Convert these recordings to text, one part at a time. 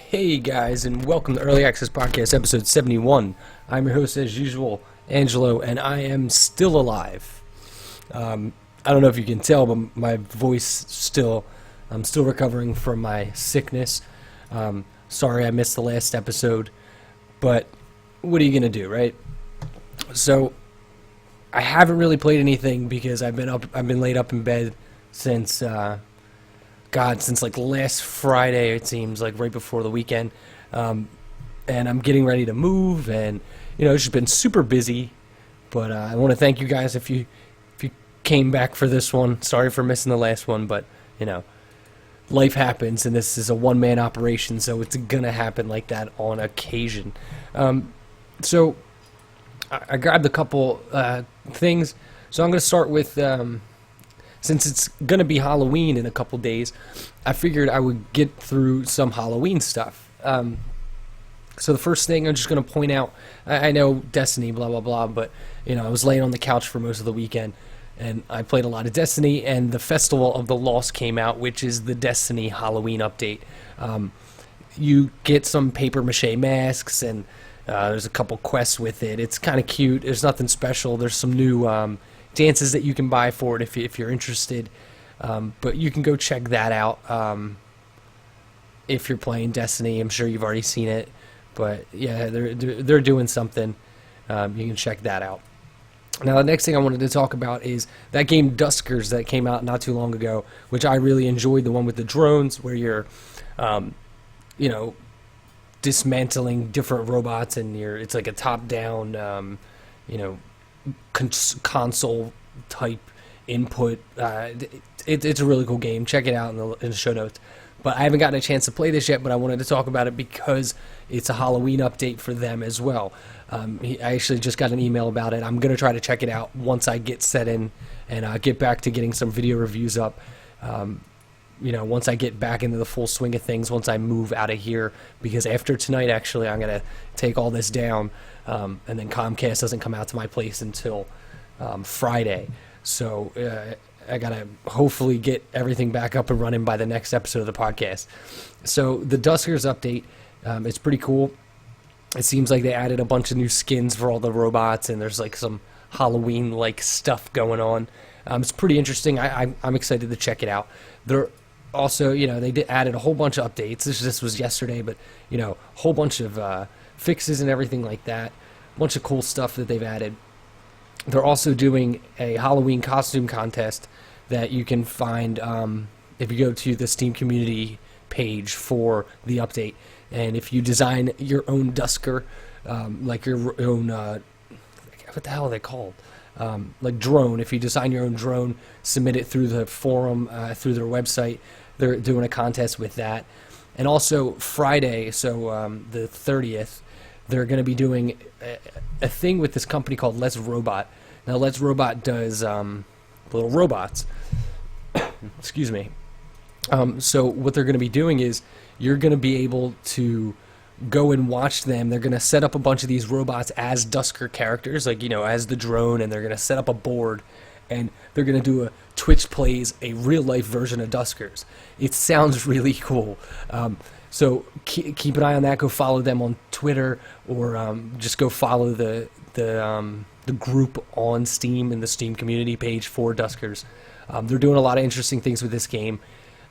Hey guys, and welcome to Early Access Podcast, episode 71. I'm your host, as usual, Angelo, and I am still alive. I don't know if you can tell, but my voice I'm still recovering from my sickness. Sorry I missed the last episode, but what are you going to do, right? So, I haven't really played anything because I've been laid up in bed since like last Friday, it seems, like right before the weekend. And I'm getting ready to move, and it's just been super busy. But I want to thank you guys if you came back for this one. Sorry for missing the last one, but life happens, and this is a one-man operation, so it's gonna happen like that on occasion. So I grabbed a couple things. So I'm gonna start with. Since it's going to be Halloween in a couple days, I figured I would get through some Halloween stuff. So the first thing I'm just going to point out, I know Destiny, blah, blah, blah, but, I was laying on the couch for most of the weekend, and I played a lot of Destiny, and the Festival of the Lost came out, which is the Destiny Halloween update. You get some papier-mâché masks, and there's a couple quests with it. It's kind of cute. There's nothing special. There's some new dances that you can buy for it if you're interested, but you can go check that out if you're playing Destiny. I'm sure you've already seen it, but yeah, they're doing something. You can check that out. Now, the next thing I wanted to talk about is that game Duskers that came out not too long ago, which I really enjoyed, the one with the drones where you're dismantling different robots, and it's like a top-down console type input. It's a really cool game. Check it out in the show notes. But I haven't gotten a chance to play this yet, but I wanted to talk about it because it's a Halloween update for them as well. I actually just got an email about it. I'm going to try to check it out once I get set in and get back to getting some video reviews up. Once I get back into the full swing of things, once I move out of here, because after tonight, actually, I'm going to take all this down, and then Comcast doesn't come out to my place until Friday. So I got to hopefully get everything back up and running by the next episode of the podcast. So the Duskers update, it's pretty cool. It seems like they added a bunch of new skins for all the robots, and there's like some Halloween-like stuff going on. It's pretty interesting. I'm excited to check it out. They're also, they added a whole bunch of updates. This was yesterday, but, a whole bunch of fixes and everything like that. A bunch of cool stuff that they've added. They're also doing a Halloween costume contest that you can find if you go to the Steam community page for the update. And if you design your own Dusker, like your own, what the hell are they called? Like drone. If you design your own drone, submit it through the forum, through their website. They're doing a contest with that. And also Friday, so the 30th, they're going to be doing a thing with this company called Let's Robot. Now, Let's Robot does little robots. Excuse me. So what they're going to be doing is you're going to be able to go and watch them. They're going to set up a bunch of these robots as Dusker characters, like, as the drone, and they're going to set up a board, and they're going to do a Twitch plays a real-life version of Duskers. It sounds really cool. So keep an eye on that. Go follow them on Twitter, or just go follow the group on Steam and the Steam community page for Duskers. They're doing a lot of interesting things with this game.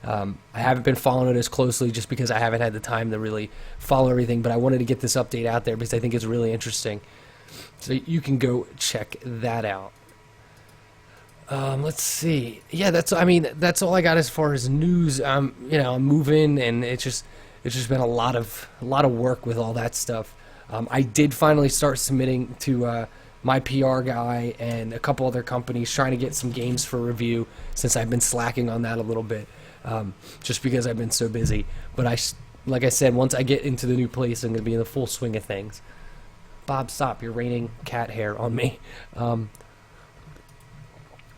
I haven't been following it as closely just because I haven't had the time to really follow everything, but I wanted to get this update out there because I think it's really interesting. So you can go check that out. Let's see. Yeah, that's all I got as far as news. I'm moving, and it's just been a lot of work with all that stuff. I did finally start submitting to my PR guy and a couple other companies, trying to get some games for review, since I've been slacking on that a little bit, just because I've been so busy. But like I said, once I get into the new place, I'm going to be in the full swing of things. Bob, stop. You're raining cat hair on me.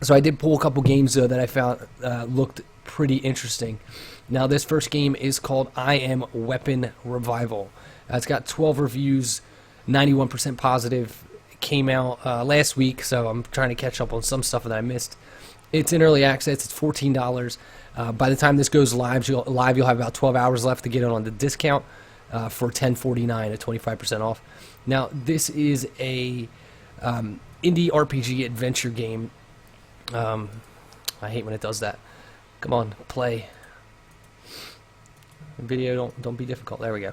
So I did pull a couple games, though, that I found looked pretty interesting. Now, this first game is called I Am Weapon Revival. It's got 12 reviews, 91% positive. It came out last week, so I'm trying to catch up on some stuff that I missed. It's in early access. It's $14. By the time this goes live, you'll have about 12 hours left to get it on the discount. for $10.49 at 25% off. Now, this is a indie RPG adventure game. I hate when it does that. Come on, play. Video, don't be difficult. There we go.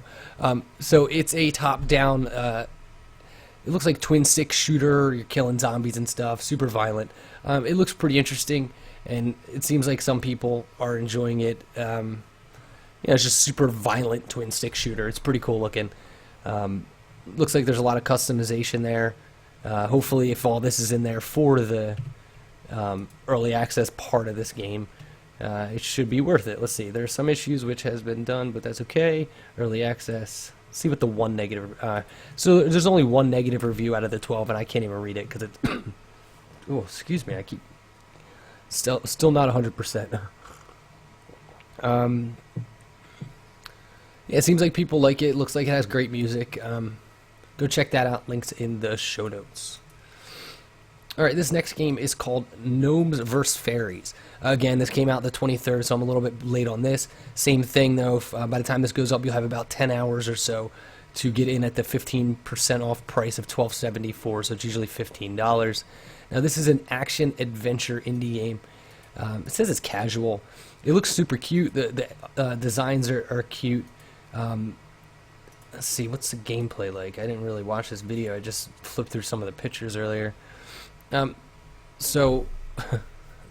So it's a top-down. It looks like twin stick shooter. You're killing zombies and stuff. Super violent. It looks pretty interesting, and it seems like some people are enjoying it. It's just super violent twin stick shooter. It's pretty cool looking. Looks like there's a lot of customization there. Hopefully, if all this is in there for the early access part of this game, it should be worth it. Let's see. There's some issues which has been done, but that's okay. Early access. Let's see what the one negative. So there's only one negative review out of the 12, and I can't even read it because it's. Oh, excuse me. I keep still not 100%. Yeah, it seems like people like it. Looks like it has great music. Go check that out. Links in the show notes. Alright, this next game is called Gnomes vs. Fairies. Again, this came out the 23rd, so I'm a little bit late on this. Same thing, though. By the time this goes up, you'll have about 10 hours or so to get in at the 15% off price of $12.74, so it's usually $15. Now, this is an action-adventure indie game. It says it's casual. It looks super cute. The designs are cute. Let's see, what's the gameplay like? I didn't really watch this video. I just flipped through some of the pictures earlier. So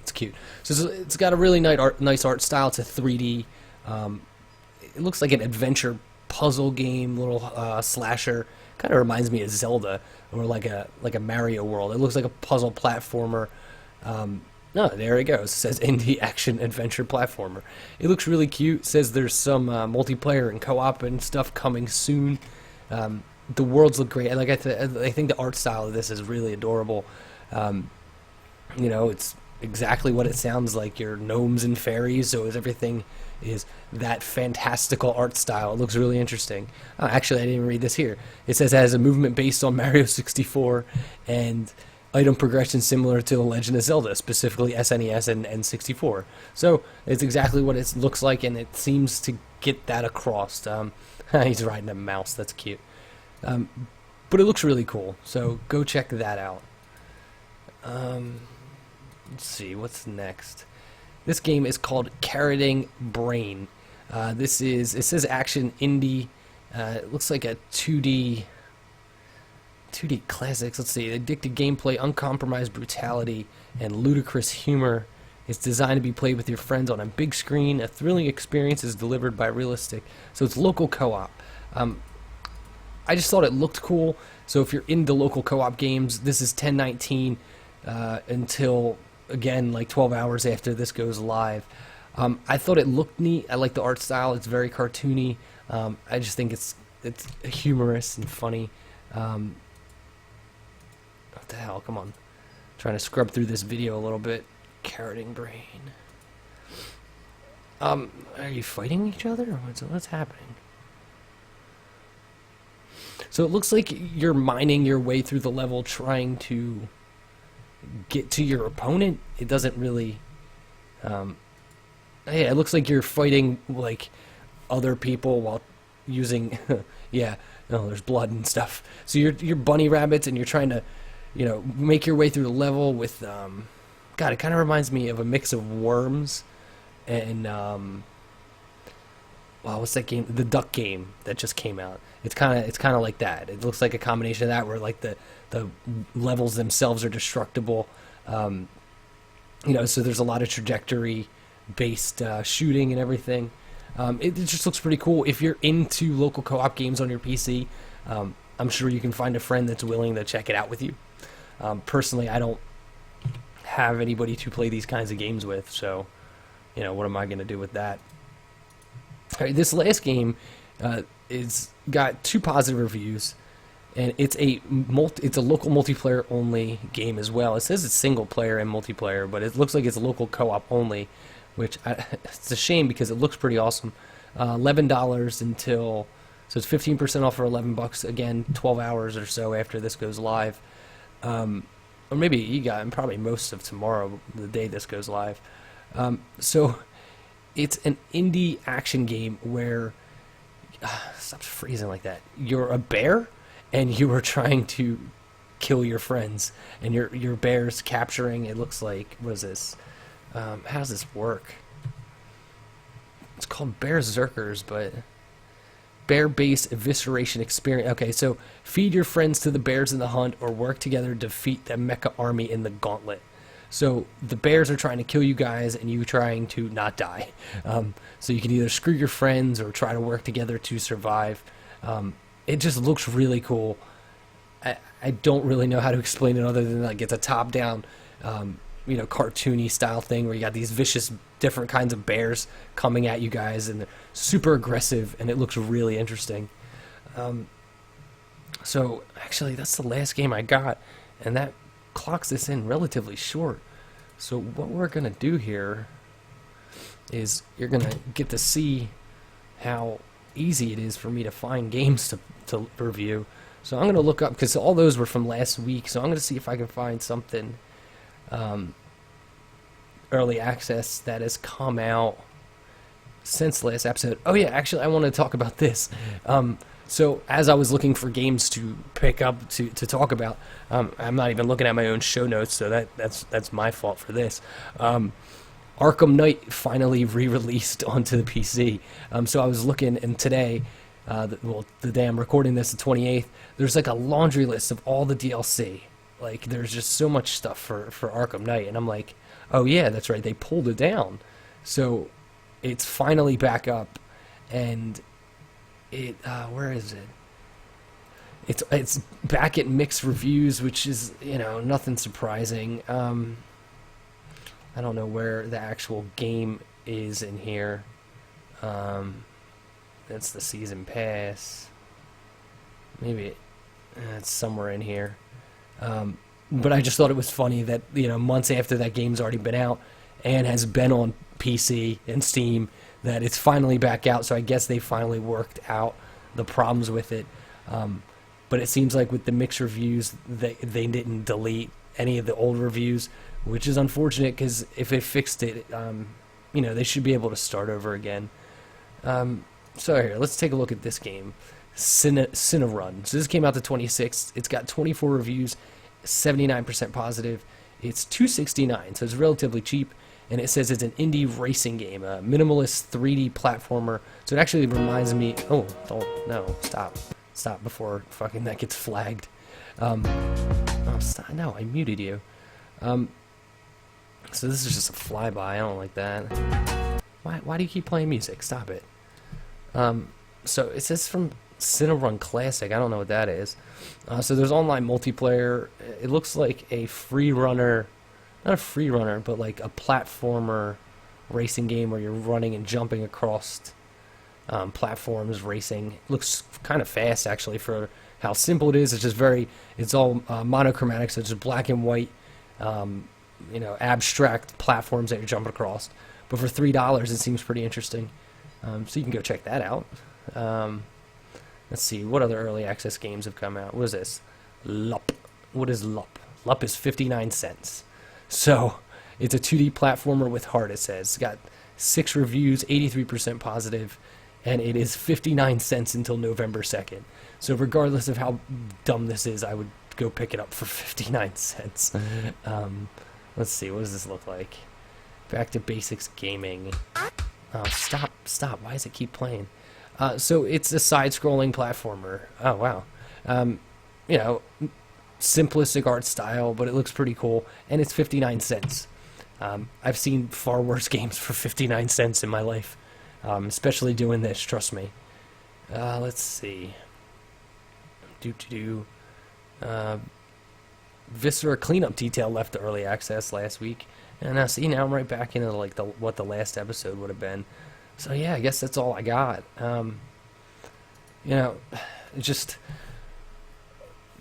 it's cute. So it's got a really nice art style. It's a 3D. It looks like an adventure puzzle game, little slasher. Kind of reminds me of Zelda or like a Mario World. It looks like a puzzle platformer. No, there it goes. It says indie action adventure platformer. It looks really cute. It says there's some multiplayer and co-op and stuff coming soon. The worlds look great. I think the art style of this is really adorable. It's exactly what it sounds like. Your gnomes and fairies, so everything is that fantastical art style. It looks really interesting. Actually, I didn't even read this here. It says it has a movement based on Mario 64 and item progression similar to The Legend of Zelda, specifically SNES and N64. So it's exactly what it looks like, and it seems to get that across. He's riding a mouse. That's cute. But it looks really cool, so go check that out. Let's see, what's next? This game is called Carroting Brain. It says action indie. It looks like a 2D classics. Let's see, addictive gameplay, uncompromised brutality, and ludicrous humor. It's designed to be played with your friends on a big screen. A thrilling experience is delivered by realistic. So it's local co-op. I just thought it looked cool. So if you're into local co-op games, this is 10/19 until, again, like 12 hours after this goes live. I thought it looked neat. I like the art style. It's very cartoony. I just think it's humorous and funny. What the hell? Come on. Trying to scrub through this video a little bit. Carroting Brain. Are you fighting each other? Or what's happening? So it looks like you're mining your way through the level trying to get to your opponent. It doesn't really... yeah, it looks like you're fighting like other people while using... yeah, no, there's blood and stuff. So you're bunny rabbits and you're trying to, make your way through the level with... God, it kind of reminds me of a mix of Worms and... wow, what's that game? The Duck Game that just came out. It's kind of like that. It looks like a combination of that, where like the levels themselves are destructible. So there's a lot of trajectory-based shooting and everything. It just looks pretty cool. If you're into local co-op games on your PC, I'm sure you can find a friend that's willing to check it out with you. Personally, I don't have anybody to play these kinds of games with, so what am I going to do with that? All right, this last game is got 2 positive reviews, and it's a local multiplayer only game as well. It says it's single player and multiplayer, but it looks like it's local co-op only, which it's a shame because it looks pretty awesome. $11 until, so it's 15% off for $11. Again, 12 hours or so after this goes live, or maybe probably most of tomorrow, the day this goes live. So it's an indie action game where stop freezing like that. You're a bear, and you are trying to kill your friends, and your bear's capturing. It looks like, what is this? How does this work? It's called Bearzerkers, but bear-based evisceration experience. Okay, so feed your friends to the bears in the hunt, or work together to defeat the mecha army in the gauntlet. So the bears are trying to kill you guys, and you trying to not die. So you can either screw your friends or try to work together to survive. It just looks really cool. I don't really know how to explain it other than like it's a top-down, cartoony style thing where you got these vicious, different kinds of bears coming at you guys, and they're super aggressive, and it looks really interesting. So actually, that's the last game I got, and that clocks this in relatively short. So what we're gonna do here is you're gonna get to see how easy it is for me to find games to review. So I'm gonna look up, because all those were from last week, so I'm gonna see if I can find something early access that has come out since the last episode. Oh yeah, actually I want to talk about this. So as I was looking for games to pick up to talk about, I'm not even looking at my own show notes, so that's my fault for this. Arkham Knight finally re-released onto the PC. So I was looking, and today, the day I'm recording this, the 28th, there's like a laundry list of all the DLC. Like, there's just so much stuff for Arkham Knight, and I'm like, oh yeah, that's right, they pulled it down. So it's finally back up, and it where is it? It's back at mixed reviews, which is, nothing surprising. I don't know where the actual game is in here. That's the season pass. Maybe it's somewhere in here. But I just thought it was funny that, months after that game's already been out and has been on PC and Steam, that it's finally back out. So I guess they finally worked out the problems with it. But it seems like with the mixed reviews, they didn't delete any of the old reviews, which is unfortunate, because if they fixed it, they should be able to start over again. So here, let's take a look at this game, Cinerun. So this came out the 26th. It's got 24 reviews, 79% positive. It's $2.69, so it's relatively cheap. And it says it's an indie racing game, a minimalist 3D platformer. So it actually reminds me. Oh, no, stop before fucking that gets flagged. Oh, stop! No, I muted you. So this is just a flyby. I don't like that. Why do you keep playing music? Stop it. So it says from Cinerun Classic. I don't know what that is. So there's online multiplayer. It looks like a free runner, not a free runner, but like a platformer racing game where you're running and jumping across platforms, racing. It looks kind of fast, actually, for how simple it is. It's just it's all monochromatic, so it's just black and white, abstract platforms that you're jumping across. But for $3, it seems pretty interesting. So you can go check that out. Let's see, what other early access games have come out? What is this? Lup. What is Lup? Lup is 59 cents. So it's a 2D platformer with heart, it says. It's got 6 reviews, 83% positive, and it is 59 cents until November 2nd. So regardless of how dumb this is, I would go pick it up for 59 cents. Let's see, what does this look like? Back to Basics Gaming. Oh, stop. Why does it keep playing? So it's a side-scrolling platformer. Oh, wow. Simplistic art style, but it looks pretty cool, and it's 59 cents. I've seen far worse games for 59 cents in my life, especially doing this, trust me. Let's see. Viscera Cleanup Detail left the early access last week. And now I'm right back into like what the last episode would have been. So yeah, I guess that's all I got.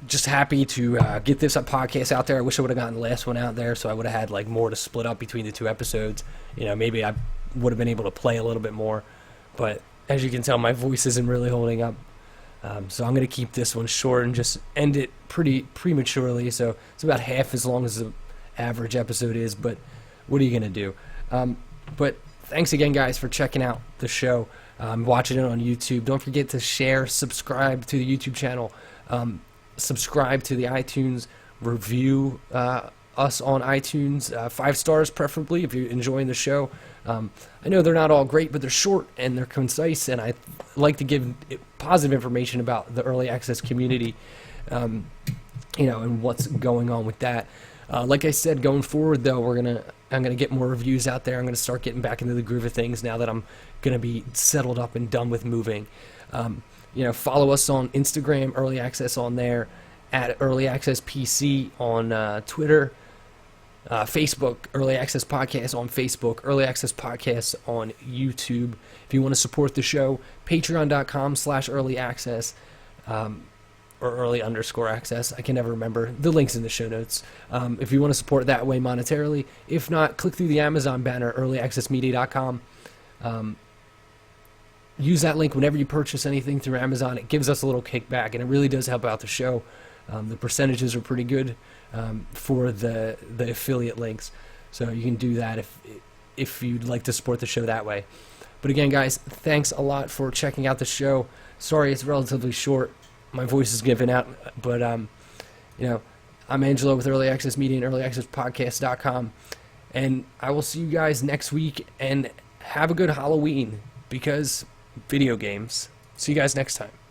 Just happy to get this podcast out there. I wish I would have gotten the last one out there, so I would have had like more to split up between the 2 episodes. Maybe I would have been able to play a little bit more. But as you can tell, my voice isn't really holding up. So I'm going to keep this one short and just end it pretty prematurely. So it's about half as long as the average episode is, but what are you going to do? But thanks again, guys, for checking out the show. watching it on YouTube. Don't forget to share, subscribe to the YouTube channel, subscribe to the iTunes, review us on iTunes, 5 stars preferably if you're enjoying the show. I know they're not all great, but they're short and they're concise, and I like to give positive information about the early access community, and what's going on with that. Like I said, going forward though, I'm gonna get more reviews out there. I'm gonna start getting back into the groove of things now that I'm gonna be settled up and done with moving. Follow us on Instagram, Early Access on there, at Early Access PC on Twitter. Facebook, Early Access Podcast on Facebook, Early Access Podcast on YouTube. If you want to support the show, patreon.com/early access, or early_access. I can never remember. The link's in the show notes. If you want to support that way monetarily. If not, click through the Amazon banner, earlyaccessmedia.com. Use that link whenever you purchase anything through Amazon. It gives us a little kickback, and it really does help out the show. The percentages are pretty good for the affiliate links, so you can do that if you'd like to support the show that way. But again, guys, thanks a lot for checking out the show. Sorry it's relatively short. My voice is giving out, but I'm Angelo with Early Access Media and earlyaccesspodcast.com, and I will see you guys next week, and have a good Halloween, because video games. See you guys next time.